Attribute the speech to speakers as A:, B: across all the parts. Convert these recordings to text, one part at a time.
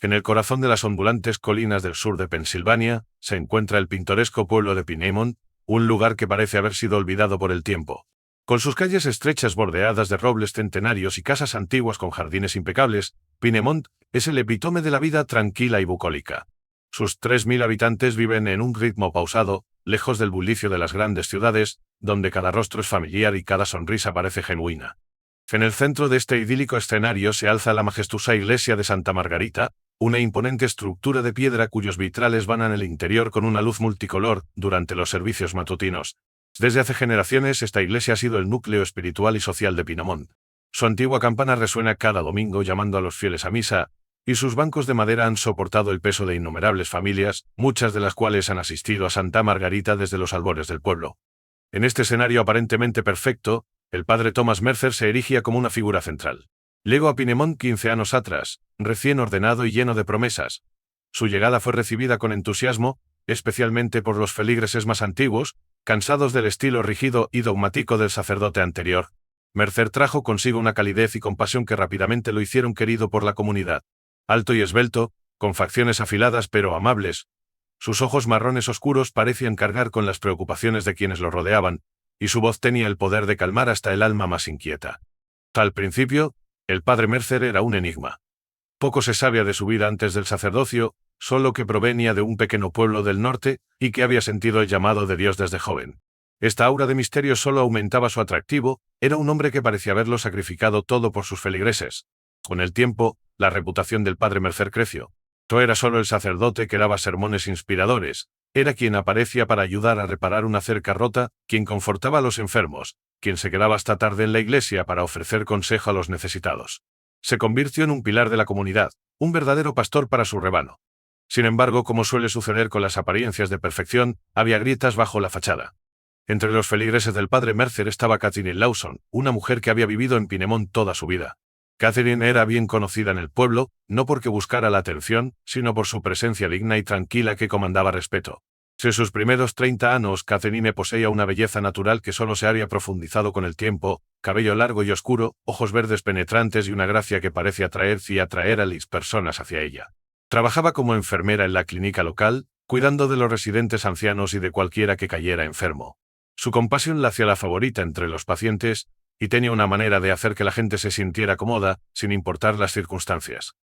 A: En el corazón de las ondulantes colinas del sur de Pensilvania, se encuentra el pintoresco pueblo de Pinemont, un lugar que parece haber sido olvidado por el tiempo. Con sus calles estrechas bordeadas de robles centenarios y casas antiguas con jardines impecables, Pinemont es el epítome de la vida tranquila y bucólica. Sus 3.000 habitantes viven en un ritmo pausado, lejos del bullicio de las grandes ciudades, donde cada rostro es familiar y cada sonrisa parece genuina. En el centro de este idílico escenario se alza la majestuosa iglesia de Santa Margarita, una imponente estructura de piedra cuyos vitrales bañan el interior con una luz multicolor durante los servicios matutinos. Desde hace generaciones esta iglesia ha sido el núcleo espiritual y social de Pinemont. Su antigua campana resuena cada domingo llamando a los fieles a misa, y sus bancos de madera han soportado el peso de innumerables familias, muchas de las cuales han asistido a Santa Margarita desde los albores del pueblo. En este escenario aparentemente perfecto, el padre Thomas Mercer se erigía como una figura central. Llegó a Pinemont 15 años atrás, recién ordenado y lleno de promesas. Su llegada fue recibida con entusiasmo, especialmente por los feligreses más antiguos, cansados del estilo rígido y dogmático del sacerdote anterior. Mercer trajo consigo una calidez y compasión que rápidamente lo hicieron querido por la comunidad. Alto y esbelto, con facciones afiladas pero amables, sus ojos marrones oscuros parecían cargar con las preocupaciones de quienes lo rodeaban, y su voz tenía el poder de calmar hasta el alma más inquieta. Al principio, el padre Mercer era un enigma. Poco se sabía de su vida antes del sacerdocio, solo que provenía de un pequeño pueblo del norte y que había sentido el llamado de Dios desde joven. Esta aura de misterio solo aumentaba su atractivo, era un hombre que parecía haberlo sacrificado todo por sus feligreses. Con el tiempo, la reputación del padre Mercer creció. No era solo el sacerdote que daba sermones inspiradores, era quien aparecía para ayudar a reparar una cerca rota, quien confortaba a los enfermos, quien se quedaba hasta tarde en la iglesia para ofrecer consejo a los necesitados. Se convirtió en un pilar de la comunidad, un verdadero pastor para su rebaño. Sin embargo, como suele suceder con las apariencias de perfección, había grietas bajo la fachada. Entre los feligreses del padre Mercer estaba Catherine Lawson, una mujer que había vivido en Pinemont toda su vida. Catherine era bien conocida en el pueblo, no porque buscara la atención, sino por su presencia digna y tranquila que comandaba respeto. En sus primeros 30 años, Catherine poseía una belleza natural que solo se había profundizado con el tiempo, cabello largo y oscuro, ojos verdes penetrantes y una gracia que parece atraer a las personas hacia ella. Trabajaba como enfermera en la clínica local, cuidando de los residentes ancianos y de cualquiera que cayera enfermo. Su compasión la hacía la favorita entre los pacientes, y tenía una manera de hacer que la gente se sintiera cómoda, sin importar las circunstancias.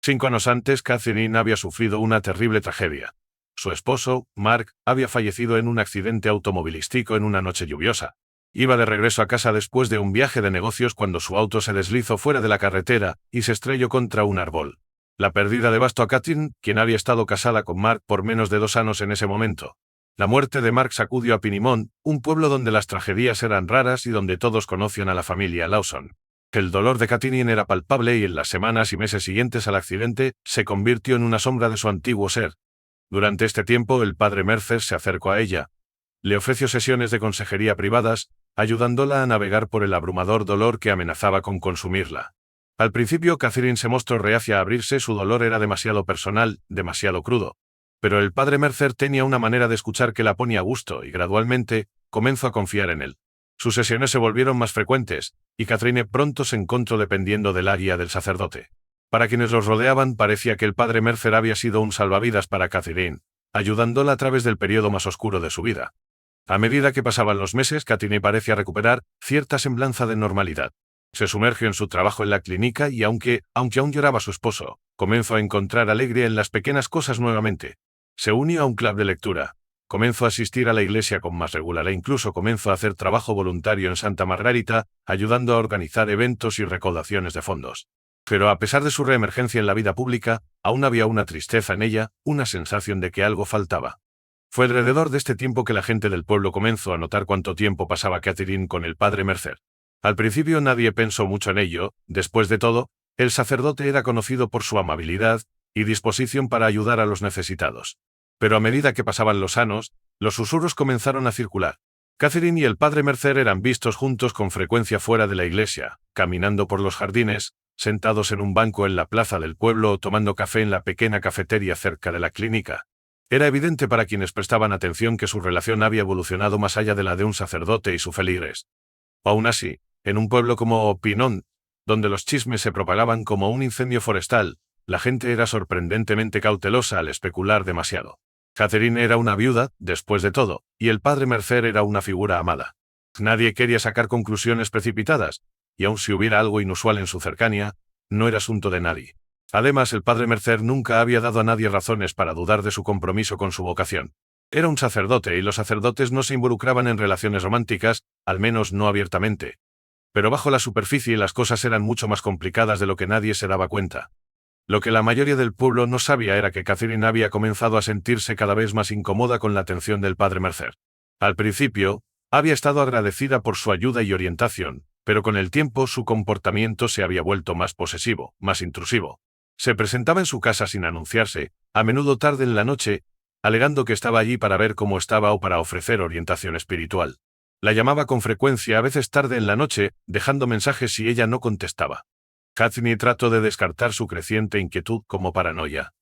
A: 5 años antes, Catherine había sufrido una terrible tragedia. Su esposo, Mark, había fallecido en un accidente automovilístico en una noche lluviosa. Iba de regreso a casa después de un viaje de negocios cuando su auto se deslizó fuera de la carretera y se estrelló contra un árbol. La pérdida devastó a Catherine, quien había estado casada con Mark por menos de 2 años en ese momento. La muerte de Mark sacudió a Pinemont, un pueblo donde las tragedias eran raras y donde todos conocían a la familia Lawson. El dolor de Catherine era palpable y en las semanas y meses siguientes al accidente, se convirtió en una sombra de su antiguo ser. Durante este tiempo, el padre Mercer se acercó a ella. Le ofreció sesiones de consejería privadas, ayudándola a navegar por el abrumador dolor que amenazaba con consumirla. Al principio, Catherine se mostró reacia a abrirse, su dolor era demasiado personal, demasiado crudo. Pero el padre Mercer tenía una manera de escuchar que la ponía a gusto y gradualmente comenzó a confiar en él. Sus sesiones se volvieron más frecuentes, y Catherine pronto se encontró dependiendo de la guía del sacerdote. Para quienes los rodeaban parecía que el padre Mercer había sido un salvavidas para Catherine, ayudándola a través del periodo más oscuro de su vida. A medida que pasaban los meses, Catherine parecía recuperar cierta semblanza de normalidad. Se sumergió en su trabajo en la clínica y aunque aún lloraba a su esposo, comenzó a encontrar alegría en las pequeñas cosas nuevamente. Se unió a un club de lectura, comenzó a asistir a la iglesia con más regularidad e incluso comenzó a hacer trabajo voluntario en Santa Margarita, ayudando a organizar eventos y recaudaciones de fondos. Pero a pesar de su reemergencia en la vida pública, aún había una tristeza en ella, una sensación de que algo faltaba. Fue alrededor de este tiempo que la gente del pueblo comenzó a notar cuánto tiempo pasaba Catherine con el padre Mercer. Al principio nadie pensó mucho en ello, después de todo, el sacerdote era conocido por su amabilidad y disposición para ayudar a los necesitados. Pero a medida que pasaban los años, los susurros comenzaron a circular. Catherine y el padre Mercer eran vistos juntos con frecuencia fuera de la iglesia, caminando por los jardines, sentados en un banco en la plaza del pueblo o tomando café en la pequeña cafetería cerca de la clínica. Era evidente para quienes prestaban atención que su relación había evolucionado más allá de la de un sacerdote y su feligres. Aún así, en un pueblo como Pinemont, donde los chismes se propagaban como un incendio forestal, la gente era sorprendentemente cautelosa al especular demasiado. Catherine era una viuda, después de todo, y el padre Mercer era una figura amada. Nadie quería sacar conclusiones precipitadas, y aun si hubiera algo inusual en su cercanía, no era asunto de nadie. Además, el padre Mercer nunca había dado a nadie razones para dudar de su compromiso con su vocación. Era un sacerdote y los sacerdotes no se involucraban en relaciones románticas, al menos no abiertamente. Pero bajo la superficie las cosas eran mucho más complicadas de lo que nadie se daba cuenta. Lo que la mayoría del pueblo no sabía era que Catherine había comenzado a sentirse cada vez más incómoda con la atención del padre Mercer. Al principio, había estado agradecida por su ayuda y orientación, pero con el tiempo su comportamiento se había vuelto más posesivo, más intrusivo. Se presentaba en su casa sin anunciarse, a menudo tarde en la noche, alegando que estaba allí para ver cómo estaba o para ofrecer orientación espiritual. La llamaba con frecuencia, a veces tarde en la noche, dejando mensajes si ella no contestaba. Catherine trató de descartar su creciente inquietud como paranoia.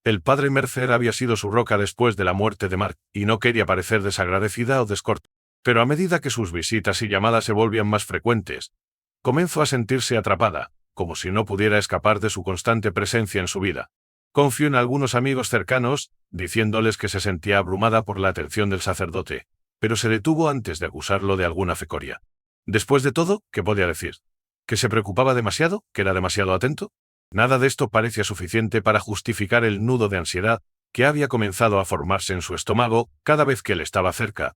A: El padre Mercer había sido su roca después de la muerte de Mark, y no quería parecer desagradecida o descortés. Pero a medida que sus visitas y llamadas se volvían más frecuentes, comenzó a sentirse atrapada, como si no pudiera escapar de su constante presencia en su vida. Confió en algunos amigos cercanos, diciéndoles que se sentía abrumada por la atención del sacerdote, pero se detuvo antes de acusarlo de alguna fecoria. Después de todo, ¿qué podía decir? ¿Que se preocupaba demasiado? ¿Que era demasiado atento? Nada de esto parecía suficiente para justificar el nudo de ansiedad que había comenzado a formarse en su estómago cada vez que él estaba cerca.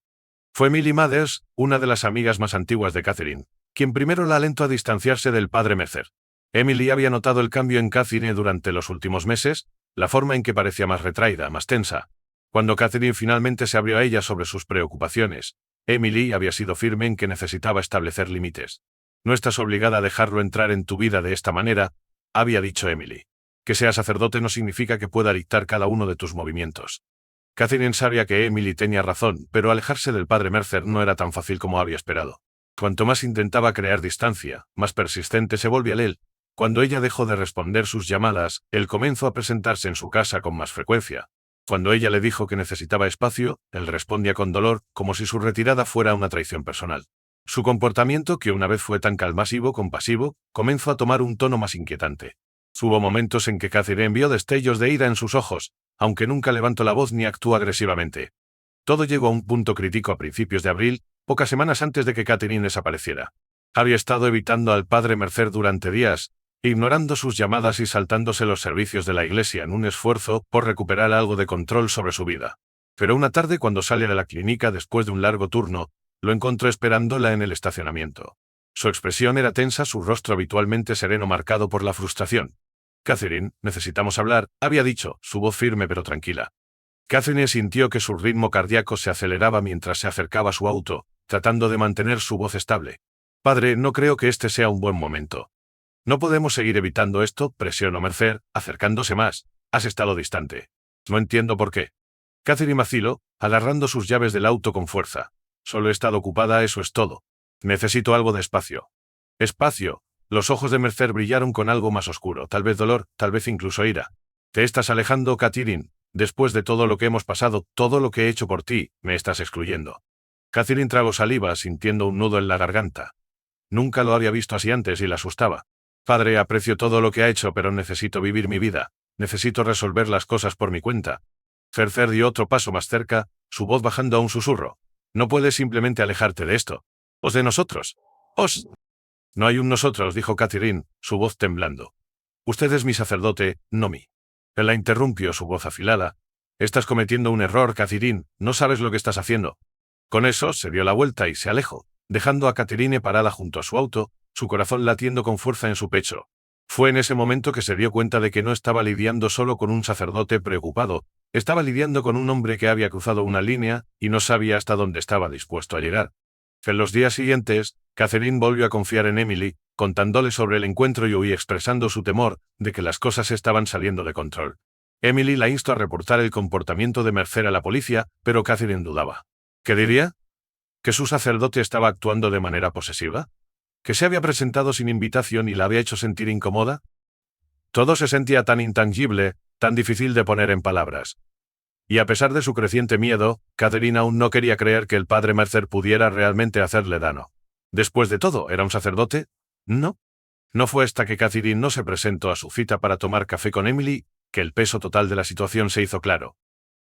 A: Fue Millie Mathers, una de las amigas más antiguas de Catherine, quien primero la alentó a distanciarse del padre Mercer. Emily había notado el cambio en Catherine durante los últimos meses, la forma en que parecía más retraída, más tensa. Cuando Catherine finalmente se abrió a ella sobre sus preocupaciones, Emily había sido firme en que necesitaba establecer límites. No estás obligada a dejarlo entrar en tu vida de esta manera, había dicho Emily. Que sea sacerdote no significa que pueda dictar cada uno de tus movimientos. Catherine sabía que Emily tenía razón, pero alejarse del padre Mercer no era tan fácil como había esperado. Cuanto más intentaba crear distancia, más persistente se volvía él. Cuando ella dejó de responder sus llamadas, él comenzó a presentarse en su casa con más frecuencia. Cuando ella le dijo que necesitaba espacio, él respondía con dolor, como si su retirada fuera una traición personal. Su comportamiento, que una vez fue tan compasivo, comenzó a tomar un tono más inquietante. Hubo momentos en que Catherine vio destellos de ira en sus ojos, aunque nunca levantó la voz ni actuó agresivamente. Todo llegó a un punto crítico a principios de abril, pocas semanas antes de que Catherine desapareciera. Había estado evitando al padre Mercer durante días, ignorando sus llamadas y saltándose los servicios de la iglesia en un esfuerzo por recuperar algo de control sobre su vida. Pero una tarde, cuando salió de la clínica después de un largo turno, lo encontró esperándola en el estacionamiento. Su expresión era tensa, su rostro habitualmente sereno marcado por la frustración. «Catherine, necesitamos hablar», había dicho, su voz firme pero tranquila. Catherine sintió que su ritmo cardíaco se aceleraba mientras se acercaba a su auto, tratando de mantener su voz estable. «Padre, no creo que este sea un buen momento. No podemos seguir evitando esto», presionó Mercer, acercándose más. «Has estado distante. No entiendo por qué». Catherine vaciló, agarrando sus llaves del auto con fuerza. «Solo he estado ocupada, eso es todo. Necesito algo de espacio». «Espacio». Los ojos de Mercer brillaron con algo más oscuro, tal vez dolor, tal vez incluso ira. «Te estás alejando, Catherine. Después de todo lo que hemos pasado, todo lo que he hecho por ti, me estás excluyendo». Catherine tragó saliva, sintiendo un nudo en la garganta. Nunca lo había visto así antes y la asustaba. «Padre, aprecio todo lo que ha hecho, pero necesito vivir mi vida. Necesito resolver las cosas por mi cuenta». Mercer dio otro paso más cerca, su voz bajando a un susurro. «No puedes simplemente alejarte de esto. ¿Os de nosotros? ¿Os...» «No hay un nosotros», dijo Catherine, su voz temblando. «Usted es mi sacerdote, no mí». Él la interrumpió, su voz afilada. «Estás cometiendo un error, Catherine, no sabes lo que estás haciendo». Con eso, se dio la vuelta y se alejó, dejando a Catherine parada junto a su auto, su corazón latiendo con fuerza en su pecho. Fue en ese momento que se dio cuenta de que no estaba lidiando solo con un sacerdote preocupado, estaba lidiando con un hombre que había cruzado una línea y no sabía hasta dónde estaba dispuesto a llegar. En los días siguientes, Catherine volvió a confiar en Emily, contándole sobre el encuentro y expresando su temor de que las cosas estaban saliendo de control. Emily la instó a reportar el comportamiento de Mercer a la policía, pero Catherine dudaba. ¿Qué diría? ¿Que su sacerdote estaba actuando de manera posesiva? ¿Que se había presentado sin invitación y la había hecho sentir incómoda? Todo se sentía tan intangible, tan difícil de poner en palabras. Y a pesar de su creciente miedo, Catherine aún no quería creer que el padre Mercer pudiera realmente hacerle daño. Después de todo, ¿era un sacerdote? ¿No? No fue hasta que Catherine no se presentó a su cita para tomar café con Emily, que el peso total de la situación se hizo claro.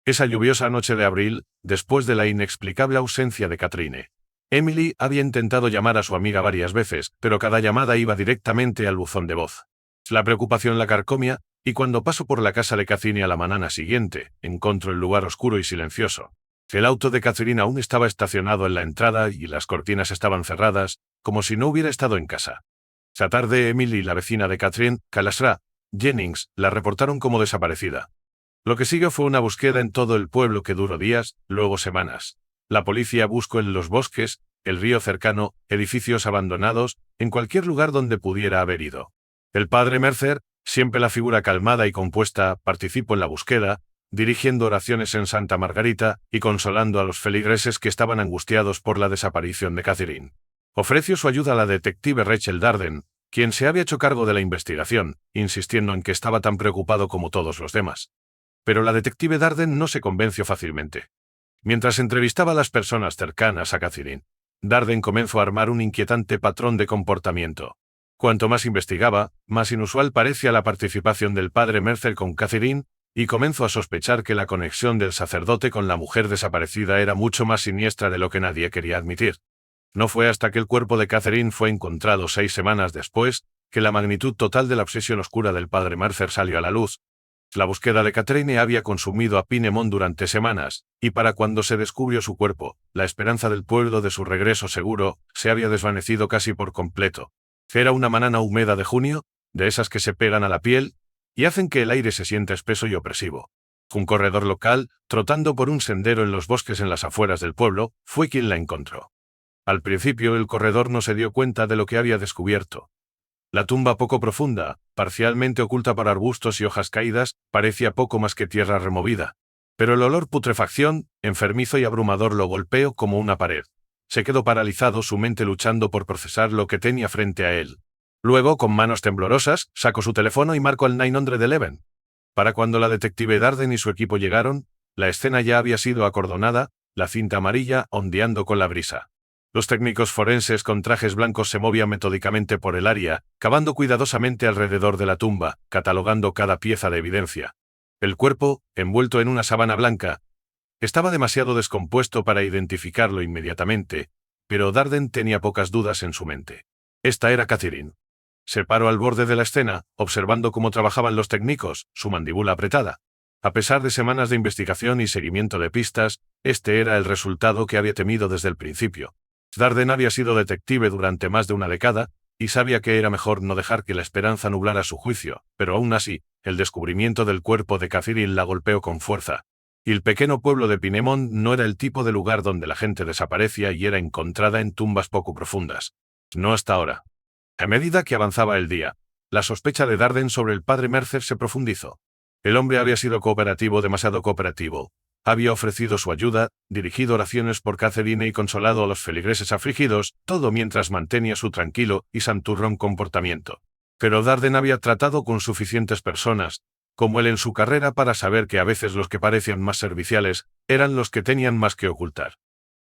A: Esa lluviosa noche de abril, después de la inexplicable ausencia de Catherine, Emily había intentado llamar a su amiga varias veces, pero cada llamada iba directamente al buzón de voz. La preocupación la carcomía, y cuando pasó por la casa de Catherine a la mañana siguiente, encontró el lugar oscuro y silencioso. El auto de Catherine aún estaba estacionado en la entrada y las cortinas estaban cerradas, como si no hubiera estado en casa. Esa tarde Emily y la vecina de Catherine, Calasra Jennings, la reportaron como desaparecida. Lo que siguió fue una búsqueda en todo el pueblo que duró días, luego semanas. La policía buscó en los bosques, el río cercano, edificios abandonados, en cualquier lugar donde pudiera haber ido. El padre Mercer, siempre la figura calmada y compuesta, participó en la búsqueda, dirigiendo oraciones en Santa Margarita y consolando a los feligreses que estaban angustiados por la desaparición de Catherine. Ofreció su ayuda a la detective Rachel Darden, quien se había hecho cargo de la investigación, insistiendo en que estaba tan preocupado como todos los demás. Pero la detective Darden no se convenció fácilmente. Mientras entrevistaba a las personas cercanas a Catherine, Darden comenzó a armar un inquietante patrón de comportamiento. Cuanto más investigaba, más inusual parecía la participación del padre Mercer con Catherine, y comenzó a sospechar que la conexión del sacerdote con la mujer desaparecida era mucho más siniestra de lo que nadie quería admitir. No fue hasta que el cuerpo de Catherine fue encontrado 6 semanas después, que la magnitud total de la obsesión oscura del padre Mercer salió a la luz. La búsqueda de Catherine había consumido a Pinemont durante semanas, y para cuando se descubrió su cuerpo, la esperanza del pueblo de su regreso seguro se había desvanecido casi por completo. Era una mañana húmeda de junio, de esas que se pegan a la piel, y hacen que el aire se sienta espeso y opresivo. Un corredor local, trotando por un sendero en los bosques en las afueras del pueblo, fue quien la encontró. Al principio el corredor no se dio cuenta de lo que había descubierto. La tumba poco profunda, parcialmente oculta por arbustos y hojas caídas, parecía poco más que tierra removida. Pero el olor putrefacción, enfermizo y abrumador lo golpeó como una pared. Se quedó paralizado, su mente luchando por procesar lo que tenía frente a él. Luego, con manos temblorosas, sacó su teléfono y marcó al 911. Para cuando la detective Darden y su equipo llegaron, la escena ya había sido acordonada, la cinta amarilla ondeando con la brisa. Los técnicos forenses con trajes blancos se movían metódicamente por el área, cavando cuidadosamente alrededor de la tumba, catalogando cada pieza de evidencia. El cuerpo, envuelto en una sábana blanca, estaba demasiado descompuesto para identificarlo inmediatamente, pero Darden tenía pocas dudas en su mente. Esta era Catherine. Se paró al borde de la escena, observando cómo trabajaban los técnicos, su mandíbula apretada. A pesar de semanas de investigación y seguimiento de pistas, este era el resultado que había temido desde el principio. Darden había sido detective durante más de una década, y sabía que era mejor no dejar que la esperanza nublara su juicio, pero aún así, el descubrimiento del cuerpo de Catherine la golpeó con fuerza. Y el pequeño pueblo de Pinemont no era el tipo de lugar donde la gente desaparecía y era encontrada en tumbas poco profundas. No hasta ahora. A medida que avanzaba el día, la sospecha de Darden sobre el padre Mercer se profundizó. El hombre había sido cooperativo, demasiado cooperativo. Había ofrecido su ayuda, dirigido oraciones por Catherine y consolado a los feligreses afligidos, todo mientras mantenía su tranquilo y santurrón comportamiento. Pero Darden había tratado con suficientes personas, como él en su carrera, para saber que a veces los que parecían más serviciales eran los que tenían más que ocultar.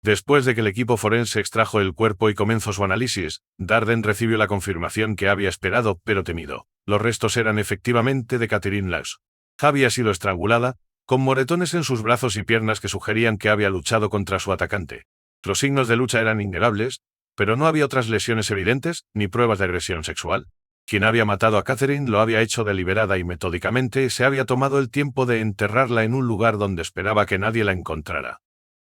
A: Después de que el equipo forense extrajo el cuerpo y comenzó su análisis, Darden recibió la confirmación que había esperado pero temido. Los restos eran efectivamente de Catherine Laws. Había sido estrangulada, con moretones en sus brazos y piernas que sugerían que había luchado contra su atacante. Los signos de lucha eran innumerables, pero no había otras lesiones evidentes, ni pruebas de agresión sexual. Quien había matado a Catherine lo había hecho deliberada y metódicamente, se había tomado el tiempo de enterrarla en un lugar donde esperaba que nadie la encontrara.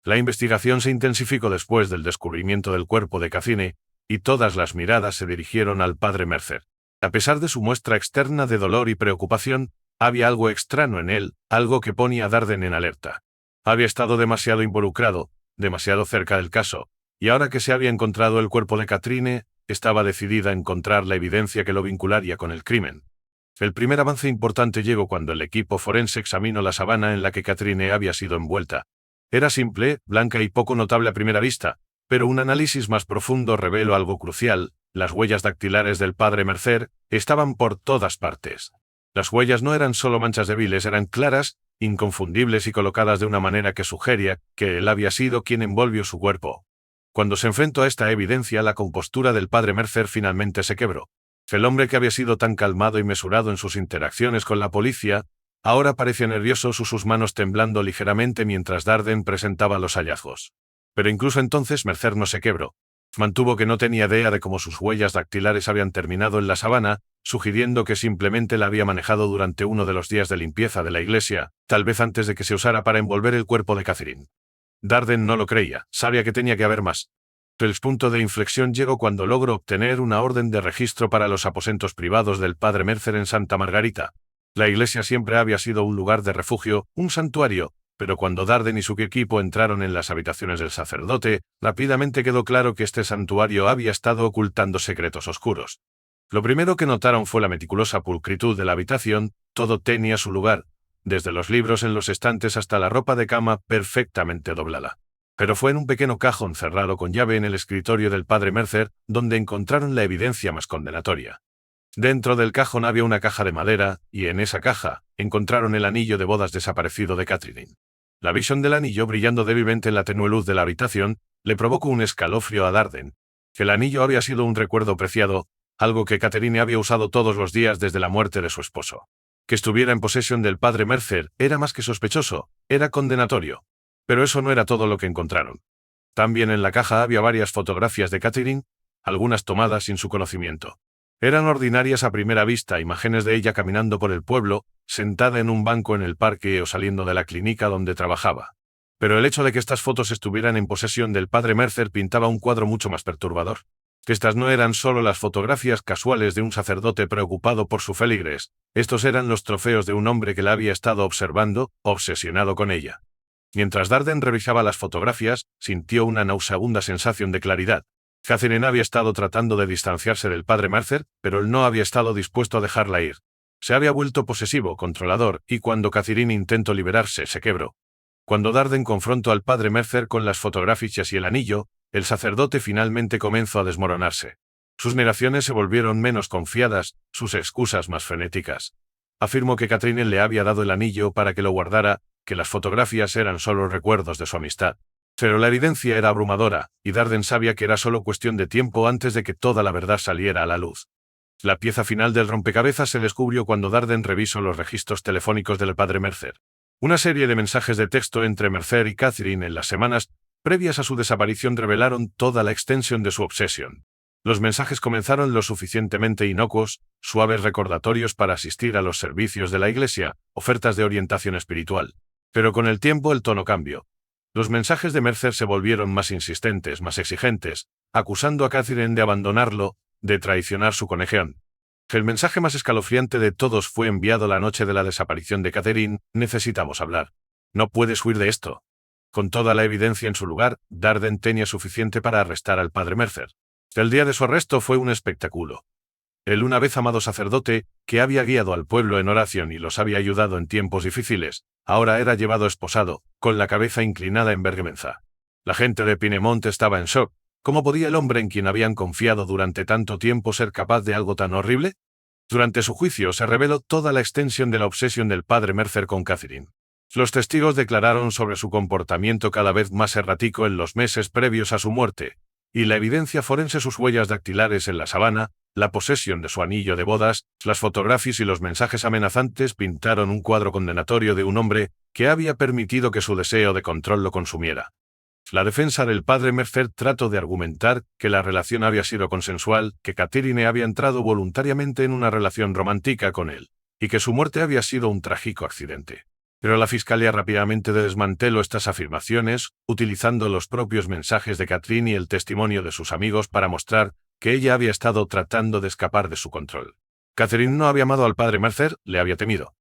A: La investigación se intensificó después del descubrimiento del cuerpo de Catherine, y todas las miradas se dirigieron al padre Mercer. A pesar de su muestra externa de dolor y preocupación, había algo extraño en él, algo que ponía a Darden en alerta. Había estado demasiado involucrado, demasiado cerca del caso, y ahora que se había encontrado el cuerpo de Catherine, estaba decidida a encontrar la evidencia que lo vincularía con el crimen. El primer avance importante llegó cuando el equipo forense examinó la sábana en la que Catherine había sido envuelta. Era simple, blanca y poco notable a primera vista, pero un análisis más profundo reveló algo crucial: las huellas dactilares del padre Mercer estaban por todas partes. Las huellas no eran solo manchas débiles, eran claras, inconfundibles y colocadas de una manera que sugería que él había sido quien envolvió su cuerpo. Cuando se enfrentó a esta evidencia, la compostura del padre Mercer finalmente se quebró. El hombre que había sido tan calmado y mesurado en sus interacciones con la policía, ahora parecía nervioso, sus manos temblando ligeramente mientras Darden presentaba los hallazgos. Pero incluso entonces Mercer no se quebró. Mantuvo que no tenía idea de cómo sus huellas dactilares habían terminado en la sabana, sugiriendo que simplemente la había manejado durante uno de los días de limpieza de la iglesia, tal vez antes de que se usara para envolver el cuerpo de Catherine. Darden no lo creía, sabía que tenía que haber más. El punto de inflexión llegó cuando logró obtener una orden de registro para los aposentos privados del padre Mercer en Santa Margarita. La iglesia siempre había sido un lugar de refugio, un santuario, pero cuando Darden y su equipo entraron en las habitaciones del sacerdote, rápidamente quedó claro que este santuario había estado ocultando secretos oscuros. Lo primero que notaron fue la meticulosa pulcritud de la habitación, todo tenía su lugar, desde los libros en los estantes hasta la ropa de cama perfectamente doblada. Pero fue en un pequeño cajón cerrado con llave en el escritorio del padre Mercer, donde encontraron la evidencia más condenatoria. Dentro del cajón había una caja de madera, y en esa caja, encontraron el anillo de bodas desaparecido de Catherine. La visión del anillo brillando débilmente en la tenue luz de la habitación, le provocó un escalofrío a Darden. El anillo había sido un recuerdo preciado, algo que Catherine había usado todos los días desde la muerte de su esposo. Que estuviera en posesión del padre Mercer era más que sospechoso, era condenatorio. Pero eso no era todo lo que encontraron. También en la caja había varias fotografías de Catherine, algunas tomadas sin su conocimiento. Eran ordinarias a primera vista, imágenes de ella caminando por el pueblo, sentada en un banco en el parque o saliendo de la clínica donde trabajaba. Pero el hecho de que estas fotos estuvieran en posesión del padre Mercer pintaba un cuadro mucho más perturbador. Estas no eran solo las fotografías casuales de un sacerdote preocupado por su feligres, estos eran los trofeos de un hombre que la había estado observando, obsesionado con ella. Mientras Darden revisaba las fotografías, sintió una nauseabunda sensación de claridad. Catherine había estado tratando de distanciarse del padre Mercer, pero él no había estado dispuesto a dejarla ir. Se había vuelto posesivo, controlador, y cuando Catherine intentó liberarse, se quebró. Cuando Darden confrontó al padre Mercer con las fotografías y el anillo, el sacerdote finalmente comenzó a desmoronarse. Sus negaciones se volvieron menos confiadas, sus excusas más frenéticas. Afirmó que Catherine le había dado el anillo para que lo guardara, que las fotografías eran solo recuerdos de su amistad. Pero la evidencia era abrumadora, y Darden sabía que era solo cuestión de tiempo antes de que toda la verdad saliera a la luz. La pieza final del rompecabezas se descubrió cuando Darden revisó los registros telefónicos del padre Mercer. Una serie de mensajes de texto entre Mercer y Catherine en las semanas previas a su desaparición revelaron toda la extensión de su obsesión. Los mensajes comenzaron lo suficientemente inocuos, suaves recordatorios para asistir a los servicios de la iglesia, ofertas de orientación espiritual. Pero con el tiempo el tono cambió. Los mensajes de Mercer se volvieron más insistentes, más exigentes, acusando a Catherine de abandonarlo, de traicionar su conexión. El mensaje más escalofriante de todos fue enviado la noche de la desaparición de Catherine: necesitamos hablar. No puedes huir de esto. Con toda la evidencia en su lugar, Darden tenía suficiente para arrestar al padre Mercer. El día de su arresto fue un espectáculo. El una vez amado sacerdote, que había guiado al pueblo en oración y los había ayudado en tiempos difíciles, ahora era llevado esposado, con la cabeza inclinada en vergüenza. La gente de Pinemont estaba en shock. ¿Cómo podía el hombre en quien habían confiado durante tanto tiempo ser capaz de algo tan horrible? Durante su juicio se reveló toda la extensión de la obsesión del padre Mercer con Catherine. Los testigos declararon sobre su comportamiento cada vez más errático en los meses previos a su muerte, y la evidencia forense, sus huellas dactilares en la sabana, la posesión de su anillo de bodas, las fotografías y los mensajes amenazantes pintaron un cuadro condenatorio de un hombre que había permitido que su deseo de control lo consumiera. La defensa del padre Mercer trató de argumentar que la relación había sido consensual, que Catherine había entrado voluntariamente en una relación romántica con él, y que su muerte había sido un trágico accidente. Pero la fiscalía rápidamente desmanteló estas afirmaciones, utilizando los propios mensajes de Catherine y el testimonio de sus amigos para mostrar que ella había estado tratando de escapar de su control. Catherine no había amado al padre Mercer, le había temido.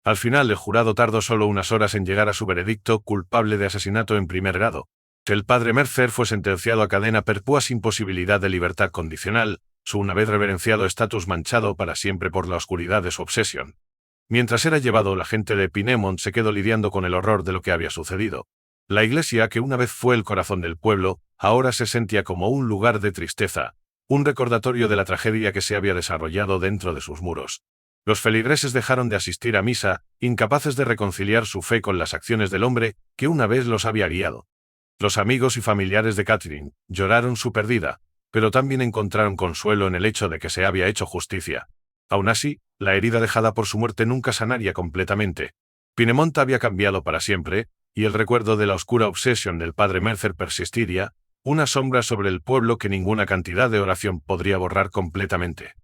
A: Al final, el jurado tardó solo unas horas en llegar a su veredicto: culpable de asesinato en primer grado. El padre Mercer fue sentenciado a cadena perpetua sin posibilidad de libertad condicional, su una vez reverenciado estatus manchado para siempre por la oscuridad de su obsesión. Mientras era llevado, la gente de Pinemont se quedó lidiando con el horror de lo que había sucedido. La iglesia, que una vez fue el corazón del pueblo, ahora se sentía como un lugar de tristeza, un recordatorio de la tragedia que se había desarrollado dentro de sus muros. Los feligreses dejaron de asistir a misa, incapaces de reconciliar su fe con las acciones del hombre que una vez los había guiado. Los amigos y familiares de Catherine lloraron su pérdida, pero también encontraron consuelo en el hecho de que se había hecho justicia. Aún así, la herida dejada por su muerte nunca sanaría completamente. Pinemont había cambiado para siempre, y el recuerdo de la oscura obsesión del padre Mercer persistiría, una sombra sobre el pueblo que ninguna cantidad de oración podría borrar completamente.